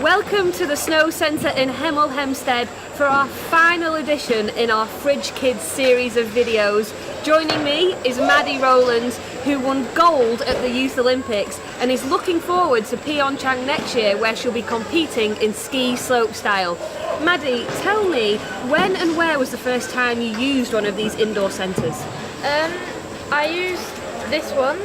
Welcome to the Snow Centre in Hemel Hempstead for our final edition in our Fridge Kids series of videos. Joining me is Madi Rowlands, who won gold at the Youth Olympics and is looking forward to Pyeongchang next year, where she'll be competing in ski slopestyle. Madi, tell me, when and where was the first time you used one of these indoor centres? I used this one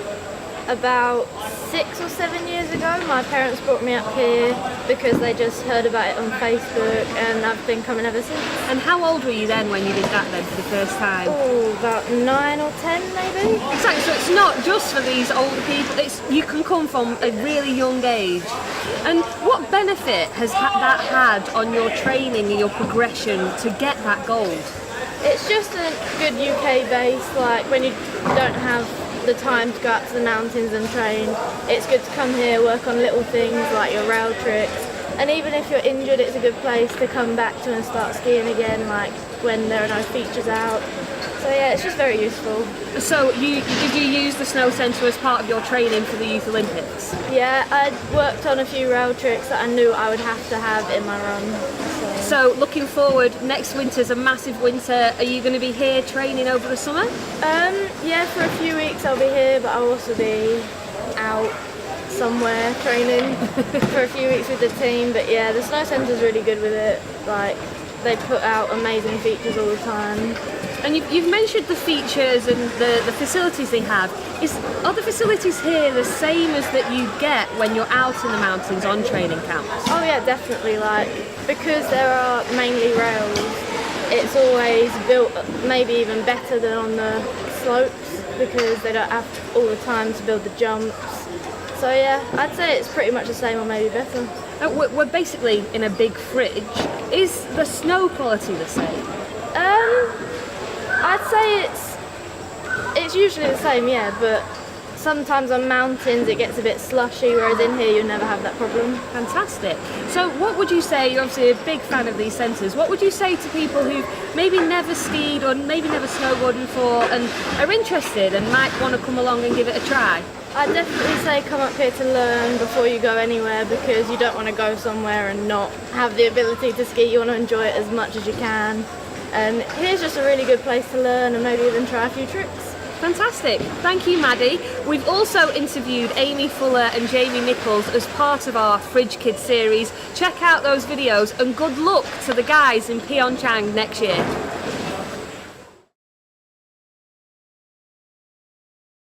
about 6 or 7 years ago. My parents brought me up here because they just heard about it on Facebook, and I've been coming ever since. And how old were you then when you did that then for the first time? Oh, about 9 or 10 maybe. Exactly, so it's not just for these older people, you can come from a really young age. And what benefit has that had on your training and your progression to get that gold? It's just a good UK base, like when you don't have the time to go out to the mountains and train, it's good to come here, work on little things like your rail tricks, and even if you're injured, it's a good place to come back to and start skiing again, like when there are no features out. So yeah, it's just very useful. So did you use the Snow Centre as part of your training for the Youth Olympics? Yeah, I worked on a few rail tricks that I knew I would have to have in my run. So looking forward, next winter's a massive winter. Are you going to be here training over the summer? Yeah, for a few weeks I'll be here, but I'll also be out somewhere training for a few weeks with the team. But yeah, the Snow Centre's really good with it. Like, they put out amazing features all the time. And you've mentioned the features and the facilities they have. Are the facilities here the same as that you get when you're out in the mountains on training camps? Oh yeah, definitely. Like, because there are mainly rails, it's always built maybe even better than on the slopes because they don't have all the time to build the jumps. So yeah, I'd say it's pretty much the same or maybe better. We're basically in a big fridge. Is the snow quality the same? I'd say it's usually the same, yeah, but sometimes on mountains it gets a bit slushy, whereas in here you'll never have that problem. Fantastic. So what would you say, you're obviously a big fan of these centres, what would you say to people who maybe never skied or maybe never snowboarded before and are interested and might want to come along and give it a try? I'd definitely say come up here to learn before you go anywhere, because you don't want to go somewhere and not have the ability to ski. You want to enjoy it as much as you can. And here's just a really good place to learn and maybe even try a few tricks. Fantastic. Thank you, Madi. We've also interviewed Amy Fuller and Jamie Nichols as part of our Fridge Kids series. Check out those videos and good luck to the guys in Pyeongchang next year.